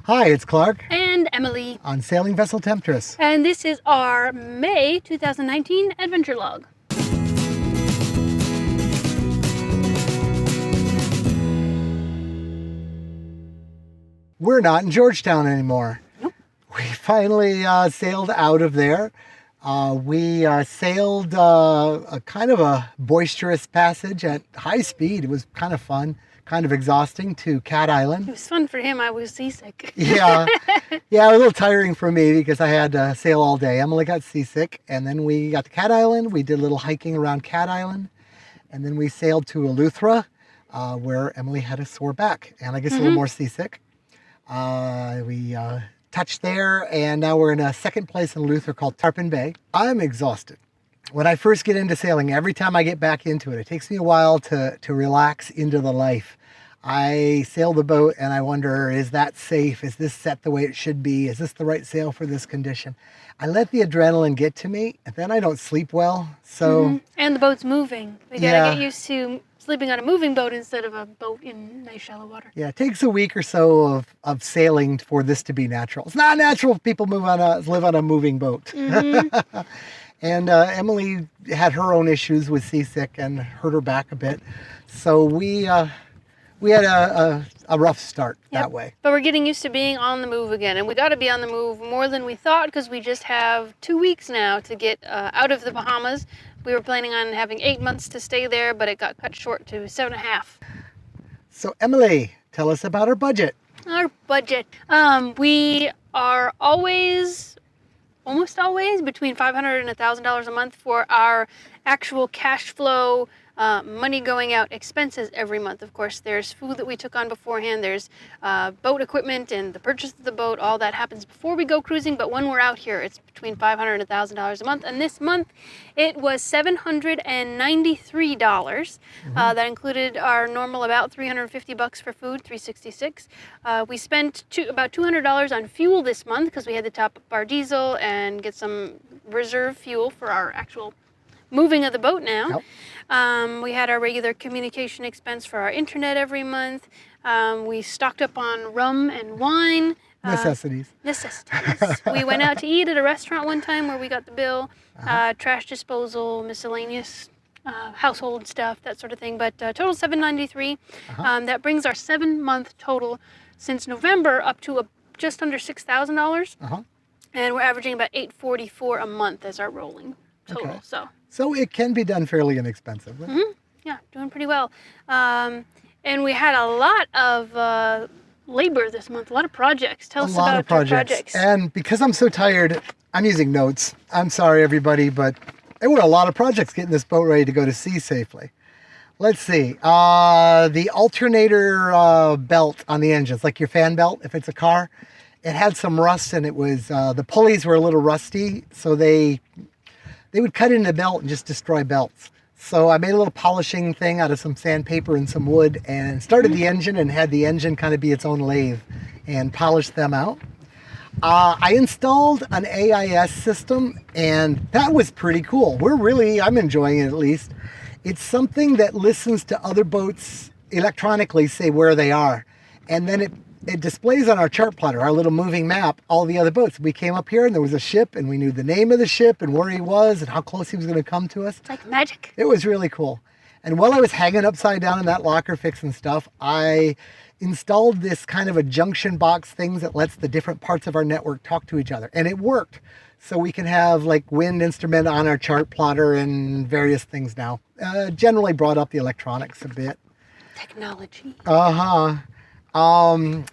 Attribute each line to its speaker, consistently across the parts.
Speaker 1: Hi, it's Clark
Speaker 2: And Emily.
Speaker 1: on Sailing Vessel Temptress.
Speaker 2: And this is our May 2019 adventure log.
Speaker 1: We're not in Georgetown anymore.
Speaker 2: Nope.
Speaker 1: We finally sailed out of there. We sailed a kind of a boisterous passage at high speed. It was kind of fun, kind of exhausting to Cat Island.
Speaker 2: It was fun for him. I was seasick.
Speaker 1: Yeah, yeah, a little tiring for me because I had to sail all day. Emily got seasick, and then we got to Cat Island. We did a little hiking around Cat Island, and then we sailed to Eleuthera, where Emily had a sore back, and I guess a little more seasick. We touched there, and now we're in a second place in Eleuthera called Tarpon Bay. I'm exhausted. When I first get into sailing, every time I get back into it, it takes me a while to relax into the life. I sail the boat and I wonder, is that safe? Is this set the way it should be? Is this the right sail for this condition? I let the adrenaline get to me, and then I don't sleep well. So
Speaker 2: And the boat's moving. We gotta get used to sleeping on a moving boat instead of a boat in nice shallow water.
Speaker 1: Yeah, it takes a week or so of sailing for this to be natural. It's not natural if people live on a moving boat. And Emily had her own issues with seasick and hurt her back a bit. So we had a rough start that way.
Speaker 2: But we're getting used to being on the move again. And we got to be on the move more than we thought because we just have 2 weeks now to get out of the Bahamas. We were planning on having 8 months to stay there, but it got cut short to 7.5.
Speaker 1: So Emily, tell us about our budget.
Speaker 2: Our budget. We are almost always between $500 and $1,000 a month for our actual cash flow, money going out expenses every month. Of course, there's food that we took on beforehand. There's boat equipment and the purchase of the boat. All that happens before we go cruising. But when we're out here, it's between $500 and $1,000 a month. And this month, it was $793. That included our normal about $350 for food, $366. We spent about $200 on fuel this month because we had to top up our diesel and get some reserve fuel for our actual moving of the boat now.
Speaker 1: Yep.
Speaker 2: We had our regular communication expense for our internet every month. We stocked up on rum and wine.
Speaker 1: Necessities.
Speaker 2: We went out to eat at a restaurant one time where we got the bill. Trash disposal, miscellaneous household stuff, that sort of thing. But total $793. That brings our 7-month total since November up to just under $6,000. And we're averaging about $844 a month as our rolling total.
Speaker 1: Okay. So it can be done fairly inexpensively.
Speaker 2: Yeah, doing pretty well. And we had a lot of labor this month, a lot of projects. Tell us about your projects.
Speaker 1: And because I'm so tired, I'm using notes. I'm sorry, everybody, but there were a lot of projects getting this boat ready to go to sea safely. Let's see. The alternator belt on the engines, like your fan belt, if it's a car, it had some rust, and it was the pulleys were a little rusty, so they would cut into the belt and just destroy belts. So I made a little polishing thing out of some sandpaper and some wood and started the engine and had the engine kind of be its own lathe and polished them out. I installed an AIS system, and that was pretty cool. I'm enjoying it at least. It's something that listens to other boats electronically say where they are. And then it displays on our chart plotter, our little moving map, all the other boats. We came up here and there was a ship, and we knew the name of the ship and where he was and how close he was going to come to us.
Speaker 2: It's like magic.
Speaker 1: It was really cool. And while I was hanging upside down in that locker fixing stuff, I installed this kind of a junction box thing that lets the different parts of our network talk to each other. And it worked. So we can have like wind instrument on our chart plotter and various things now. Generally brought up the electronics a bit.
Speaker 2: Technology.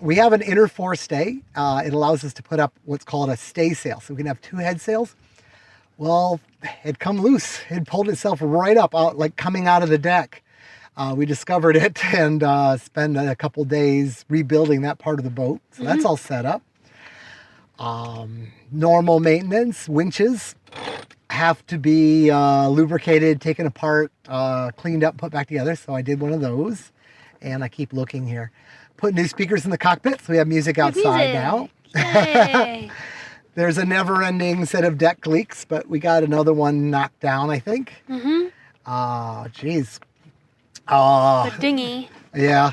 Speaker 1: We have an inner forestay. It allows us to put up what's called a stay sail. So we can have 2 head sails. Well, it come loose. It pulled itself right up, like coming out of the deck. We discovered it and spent a couple days rebuilding that part of the boat. So that's all set up. Normal maintenance, winches have to be lubricated, taken apart, cleaned up, put back together. So I did one of those, and I keep looking here. Put new speakers in the cockpit, so we have music outside now.
Speaker 2: Yay.
Speaker 1: There's a never-ending set of deck leaks, but we got another one knocked down, I think.
Speaker 2: Mm-hmm.
Speaker 1: Oh, geez.
Speaker 2: The dinghy.
Speaker 1: Yeah.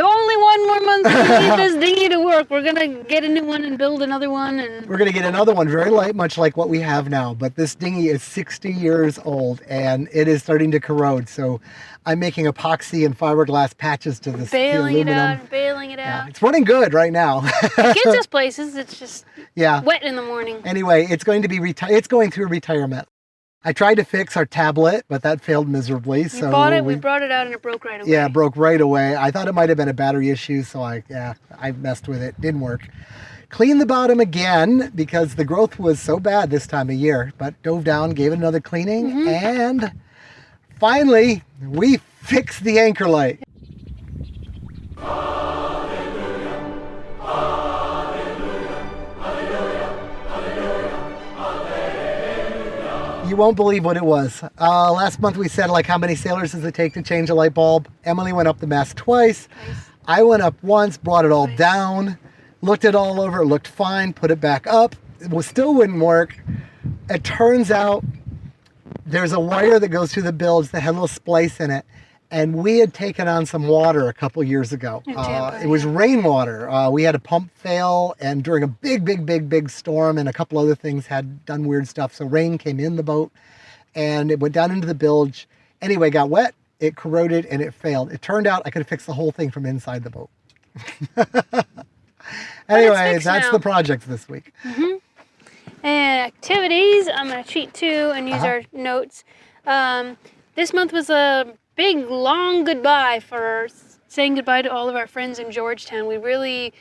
Speaker 2: only one more month to need this dinghy to work. We're going to get a new one and build another one. And
Speaker 1: We're going to get another one very light, much like what we have now. But this dinghy is 60 years old and it is starting to corrode. So I'm making epoxy and fiberglass patches to this
Speaker 2: bailing it
Speaker 1: aluminum.
Speaker 2: out, bailing it
Speaker 1: Yeah,
Speaker 2: out.
Speaker 1: it's running good right now.
Speaker 2: It gets us places. It's just
Speaker 1: Yeah.
Speaker 2: wet in the morning.
Speaker 1: Anyway, it's going to be it's going through retirement. I tried to fix our tablet, but that failed miserably.
Speaker 2: We bought it, we brought it out, and it broke right away.
Speaker 1: Yeah, it broke right away. I thought it might have been a battery issue, so I messed with it. Didn't work. Cleaned the bottom again because the growth was so bad this time of year, but dove down, gave it another cleaning, and finally, we fixed the anchor light. You won't believe what it was. Last month we said, like, how many sailors does it take to change a light bulb? Emily went up the mast twice. I went up once, brought it all down, looked it all over, it looked fine, put it back up. Still wouldn't work. It turns out there's a wire that goes through the bilge that had a little splice in it. And we had taken on some water a couple years ago. It was rainwater. We had a pump fail, and during a big storm, and a couple other things had done weird stuff. So rain came in the boat, and it went down into the bilge. Anyway, got wet, it corroded, and it failed. It turned out I could have fixed the whole thing from inside the boat. Anyway, that's the project this week.
Speaker 2: And activities, I'm going to cheat too and use our notes. This month was a big, long goodbye for saying goodbye to all of our friends in Georgetown. We really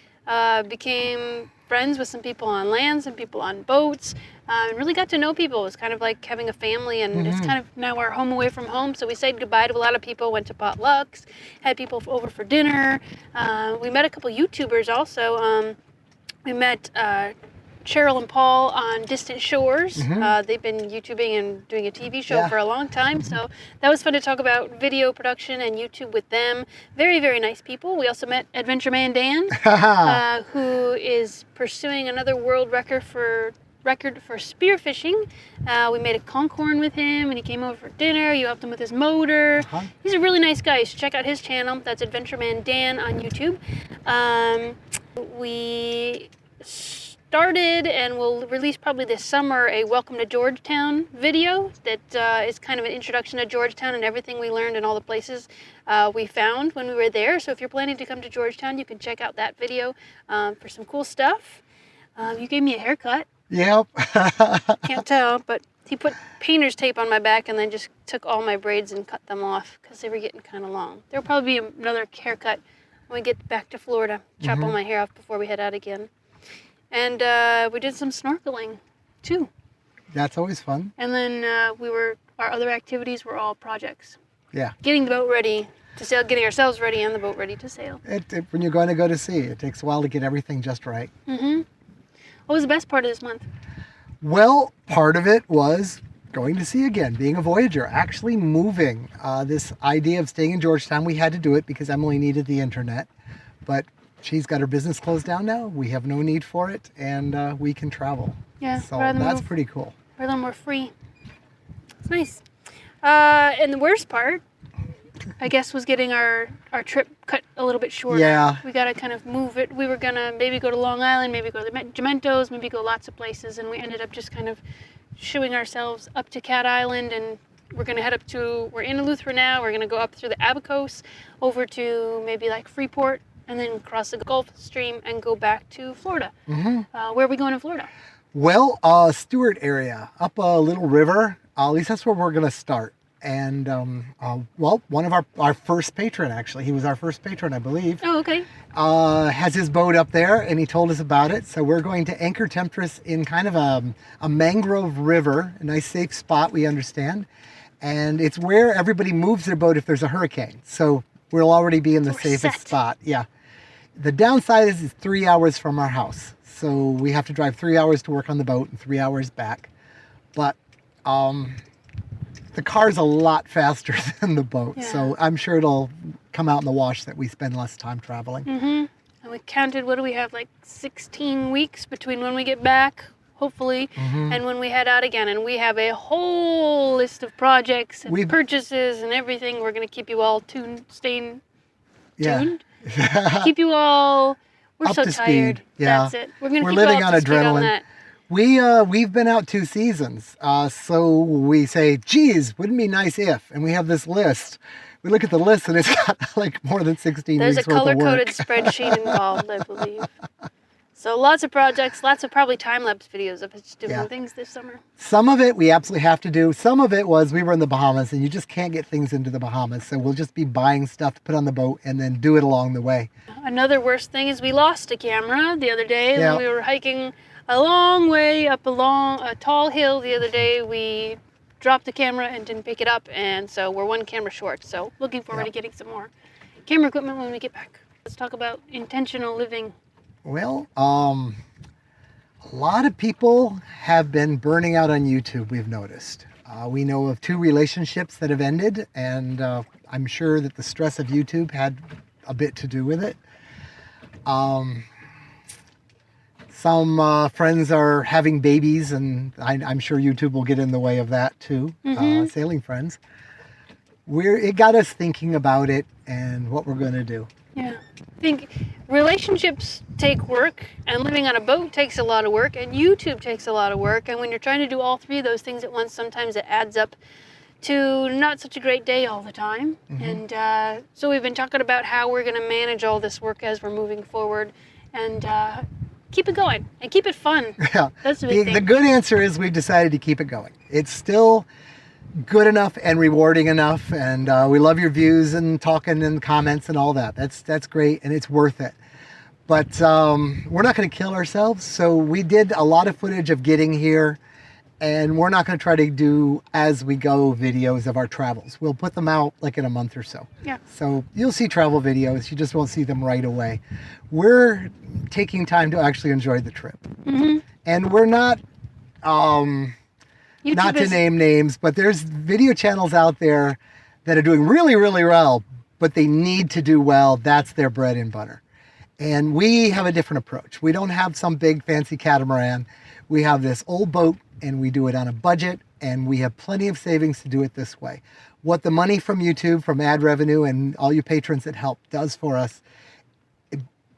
Speaker 2: became friends with some people on land, some people on boats, and really got to know people. It was kind of like having a family, and it's kind of now our home away from home. So we said goodbye to a lot of people, went to potlucks, had people over for dinner. We met a couple YouTubers also. We met Cheryl and Paul on Distant Shores. They've been YouTubing and doing a TV show for a long time, so that was fun to talk about video production and YouTube with them. Very, very nice people. We also met Adventure Man Dan, who is pursuing another world record for spearfishing. We made a conchorn with him, and he came over for dinner. You helped him with his motor. He's a really nice guy. You should check out his channel. That's Adventure Man Dan on YouTube. We started and will release probably this summer a Welcome to Georgetown video that is kind of an introduction to Georgetown and everything we learned and all the places we found when we were there. So if you're planning to come to Georgetown, you can check out that video for some cool stuff. You gave me a haircut.
Speaker 1: Yep.
Speaker 2: Can't tell, but he put painter's tape on my back and then just took all my braids and cut them off because they were getting kind of long. There'll probably be another haircut when we get back to Florida. Chop all my hair off before we head out again. And we did some snorkeling, too.
Speaker 1: That's always fun.
Speaker 2: And then our other activities were all projects.
Speaker 1: Yeah.
Speaker 2: Getting the boat ready to sail, getting ourselves ready and the boat ready to sail.
Speaker 1: When you're going to go to sea, it takes a while to get everything just right.
Speaker 2: What was the best part of this month?
Speaker 1: Well, part of it was going to sea again, being a voyager, actually moving. This idea of staying in Georgetown, we had to do it because Emily needed the internet. But she's got her business closed down now. We have no need for it, and we can travel.
Speaker 2: Yeah,
Speaker 1: so that's pretty cool.
Speaker 2: Rather than we're free. It's nice. And the worst part, I guess, was getting our trip cut a little bit shorter.
Speaker 1: Yeah.
Speaker 2: We got to kind of move it. We were going to maybe go to Long Island, maybe go to the Gementos, maybe go lots of places, and we ended up just kind of shooing ourselves up to Cat Island, and we're going to head we're in Eleuthera now, we're going to go up through the Abacos, over to maybe like Freeport, and then cross the Gulf Stream and go back to Florida. Where are we going in Florida?
Speaker 1: Well, Stewart area, up a little river. At least that's where we're going to start. And, well, one of our first patron, actually, he was our first patron, I believe.
Speaker 2: Oh, okay.
Speaker 1: Has his boat up there, and he told us about it. So we're going to anchor Temptress in kind of a mangrove river, a nice safe spot, we understand. And it's where everybody moves their boat if there's a hurricane. So we'll already be in the safest spot. Yeah. The downside is it's 3 hours from our house. So we have to drive 3 hours to work on the boat and 3 hours back. But the car's a lot faster than the boat. Yeah. So I'm sure it'll come out in the wash that we spend less time traveling.
Speaker 2: And we counted, what do we have, like 16 weeks between when we get back, hopefully, and when we head out again. And we have a whole list of projects and purchases and everything. We're going to keep you all staying tuned. Keep you all. We're
Speaker 1: Up
Speaker 2: so
Speaker 1: to speed,
Speaker 2: tired.
Speaker 1: yeah.
Speaker 2: That's it. We're gonna
Speaker 1: We're
Speaker 2: keep you
Speaker 1: living
Speaker 2: all
Speaker 1: on
Speaker 2: up to speed on
Speaker 1: adrenaline.
Speaker 2: that.
Speaker 1: We've been out 2 seasons, so we say, geez, wouldn't it be nice if? And we have this list. We look at the list and it's got like more than 16
Speaker 2: There's a
Speaker 1: weeks worth of work.
Speaker 2: color-coded spreadsheet involved, I believe. So lots of projects, lots of probably time-lapse videos of us doing things this summer.
Speaker 1: Some of it we absolutely have to do. Some of it was we were in the Bahamas and you just can't get things into the Bahamas. So we'll just be buying stuff to put on the boat and then do it along the way.
Speaker 2: Another worst thing is we lost a camera the other day
Speaker 1: Yeah.
Speaker 2: when we were hiking a long way up along a tall hill the other day. We dropped the camera and didn't pick it up, and so we're 1 camera short. So looking forward to getting some more camera equipment when we get back. Let's talk about intentional living.
Speaker 1: Well, a lot of people have been burning out on YouTube, we've noticed. We know of 2 relationships that have ended, and I'm sure that the stress of YouTube had a bit to do with it. Some friends are having babies, and I'm sure YouTube will get in the way of that too. Sailing friends. It got us thinking about it and what we're going to do.
Speaker 2: Yeah. I think relationships take work, and living on a boat takes a lot of work, and YouTube takes a lot of work. And when you're trying to do all 3 of those things at once, sometimes it adds up to not such a great day all the time. And so we've been talking about how we're going to manage all this work as we're moving forward and keep it going and keep it fun.
Speaker 1: Yeah.
Speaker 2: That's the big thing.
Speaker 1: The good answer is we've decided to keep it going. It's still good enough and rewarding enough, and we love your views and talking and comments and all that. That's great, and it's worth it. But we're not going to kill ourselves, so we did a lot of footage of getting here, and we're not going to try to do as we go videos of our travels. We'll put them out like in a month or so.
Speaker 2: Yeah.
Speaker 1: So you'll see travel videos, you just won't see them right away. We're taking time to actually enjoy the trip. And we're not not to name names, but there's video channels out there that are doing really, really well, but they need to do well. That's their bread and butter. And we have a different approach. We don't have some big fancy catamaran. We have this old boat, and we do it on a budget, and we have plenty of savings to do it this way. What the money from YouTube, from ad revenue, and all you patrons that help does for us,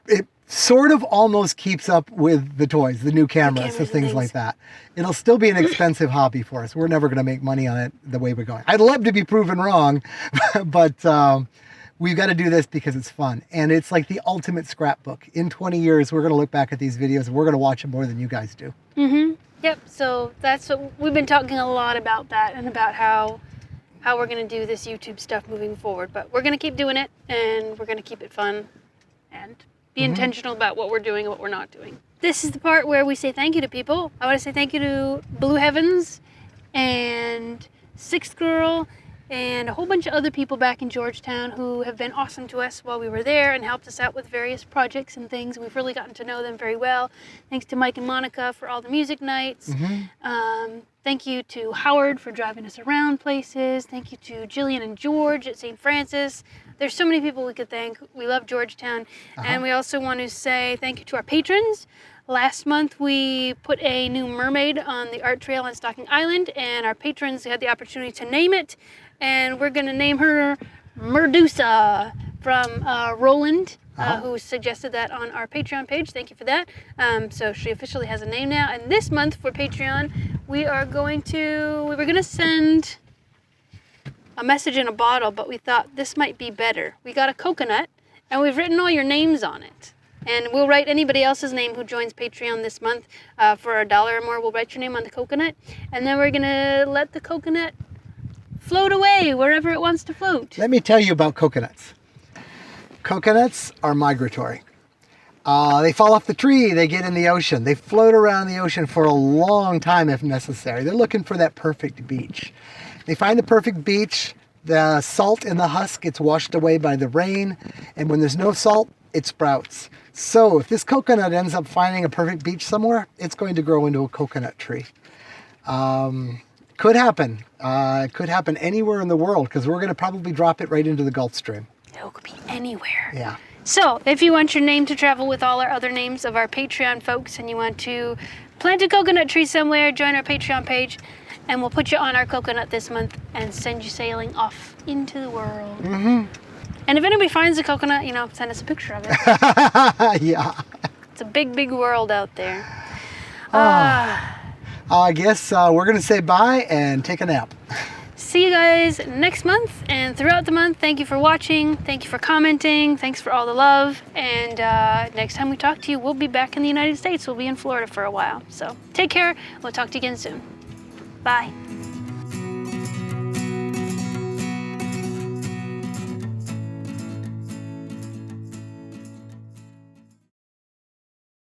Speaker 1: it sort of almost keeps up with the toys, the new cameras and things like that. It'll still be an expensive hobby for us. We're never going to make money on it the way we're going. I'd love to be proven wrong, but we've got to do this because it's fun. And it's like the ultimate scrapbook. In 20 years, we're going to look back at these videos and we're going to watch them more than you guys do.
Speaker 2: Yep. So that's what we've been talking a lot about, that, and about how we're going to do this YouTube stuff moving forward. But we're going to keep doing it, and we're going to keep it fun and be intentional about what we're doing and what we're not doing. This is the part where we say thank you to people. I want to say thank you to Blue Heavens and Sixth Girl and a whole bunch of other people back in Georgetown who have been awesome to us while we were there and helped us out with various projects and things. We've really gotten to know them very well. Thanks to Mike and Monica for all the music nights. Thank you to Howard for driving us around places. Thank you to Jillian and George at St. Francis. There's so many people we could thank. We love Georgetown. And we also want to say thank you to our patrons. Last month, we put a new mermaid on the art trail on Stocking Island, and our patrons had the opportunity to name it. And we're going to name her Medusa from Roland, who suggested that on our Patreon page. Thank you for that. So she officially has a name now. And this month for Patreon, we were going to send a message in a bottle, but we thought this might be better. We got a coconut, and we've written all your names on it. And we'll write anybody else's name who joins Patreon this month for $1 or more. We'll write your name on the coconut, and then we're going to let the coconut float away wherever it wants to float.
Speaker 1: Let me tell you about coconuts. Coconuts are migratory. They fall off the tree, they get in the ocean. They float around the ocean for a long time if necessary. They're looking for that perfect beach. They find the perfect beach, the salt in the husk gets washed away by the rain, and when there's no salt, it sprouts. So if this coconut ends up finding a perfect beach somewhere, it's going to grow into a coconut tree. Could happen. It could happen anywhere in the world because we're going to probably drop it right into the Gulf Stream.
Speaker 2: It could be anywhere.
Speaker 1: Yeah.
Speaker 2: So if you want your name to travel with all our other names of our Patreon folks, and you want to plant a coconut tree somewhere, join our Patreon page, and we'll put you on our coconut this month and send you sailing off into the world. And if anybody finds a coconut, you know, send us a picture of it.
Speaker 1: Yeah.
Speaker 2: It's a big, big world out there.
Speaker 1: I guess we're going to say bye and take a nap.
Speaker 2: See you guys next month and throughout the month. Thank you for watching. Thank you for commenting. Thanks for all the love. And next time we talk to you, we'll be back in the United States. We'll be in Florida for a while. So take care. We'll talk to you again soon. Bye.